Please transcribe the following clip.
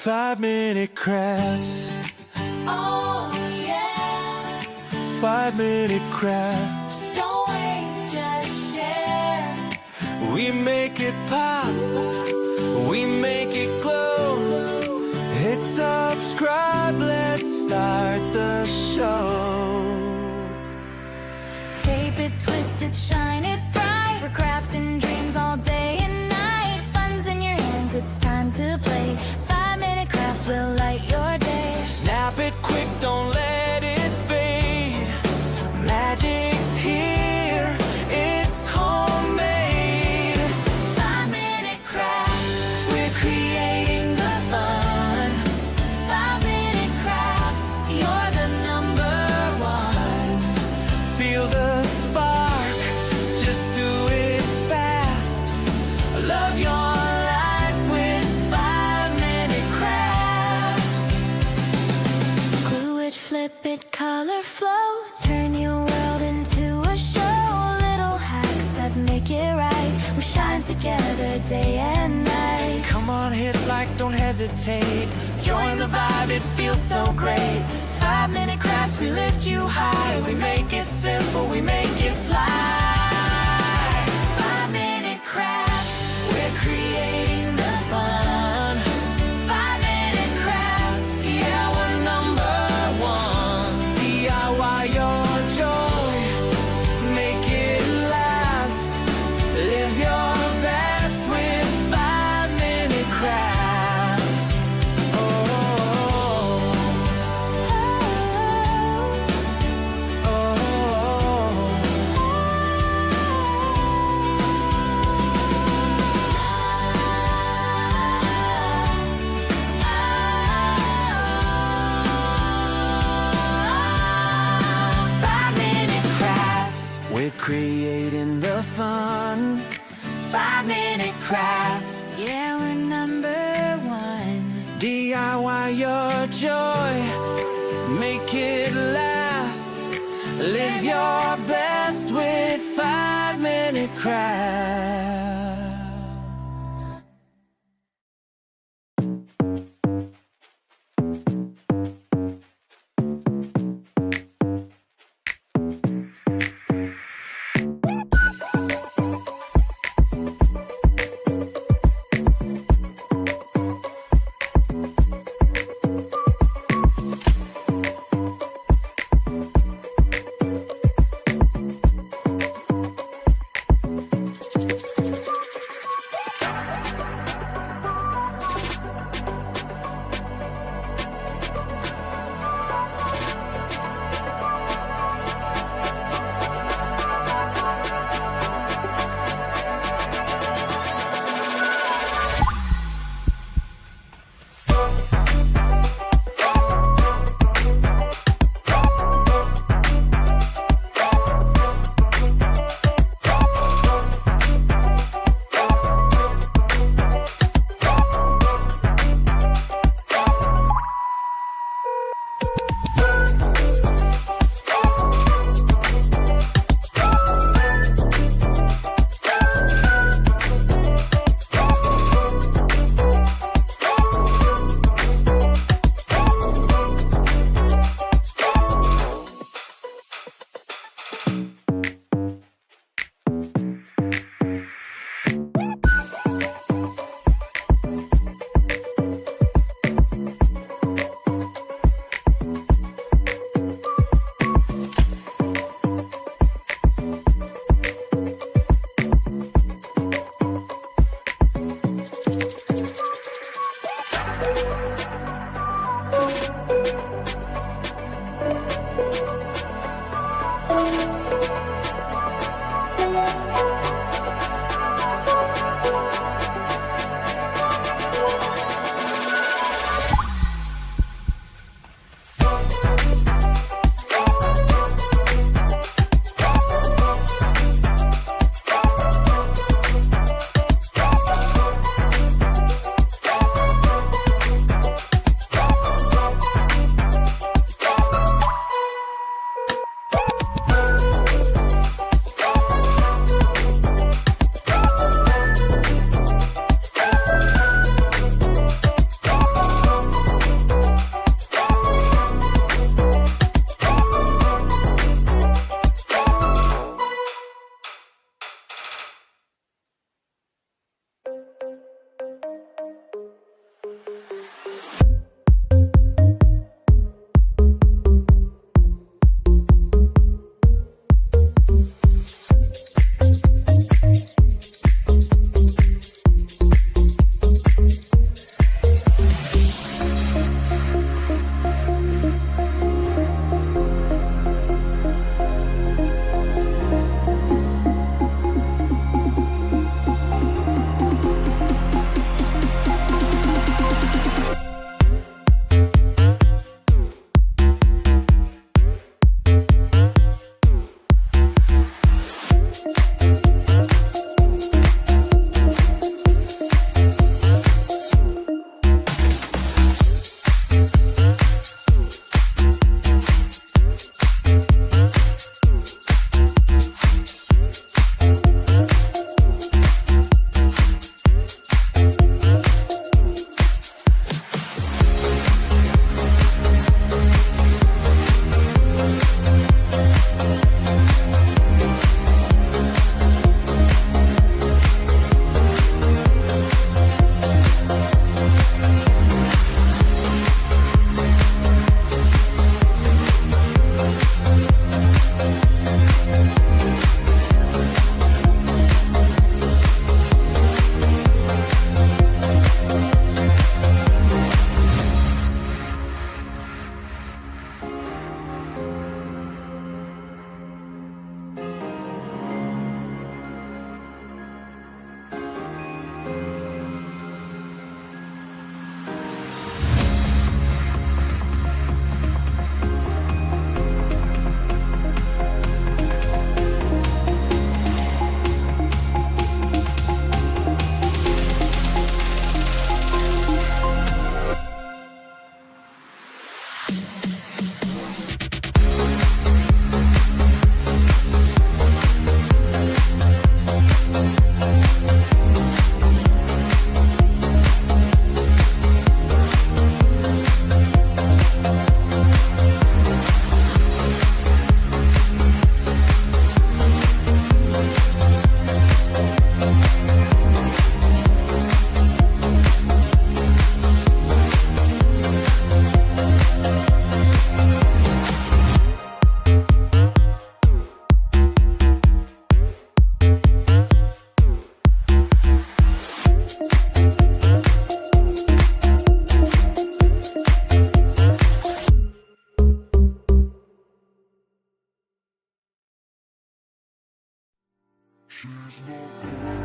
5-minute crafts. Oh yeah. 5-minute crafts. Don't wait, just share. We make it pop. We make it glow. Hit subscribe. Let's start the show. Tape it, twist it, shine it bright. We're crafting dreams all day and night. Fun's in your hands, it's time to play. 5-minute crafts will light your day. Snap it quick, don't let it fade. Magic's here, it's homemade. 5-minute crafts, we're creating the fun. 5-minute crafts, you're the number one. Feel the spark, just do it fast. Love your life with 5-minute crafts. Glue it, flip it, color flow. Turn your world into a show. Little hacks that make it right. We shine together day and night. Come on, hit like, don't hesitate. Join the vibe, it feels so great. 5-minute crafts, we lift you high. We make it simple, we make it fly. 5-minute crafts, we're creating the fun. 5-minute crafts, Yeah, we're number one. DIY your joy, make it last. Live your best with 5-minute crafts. Oh, we're creating the fun. 5-minute crafts. yeah, we're number one. DIY your joy, make it last. Live your best with 5-minute crafts. She's not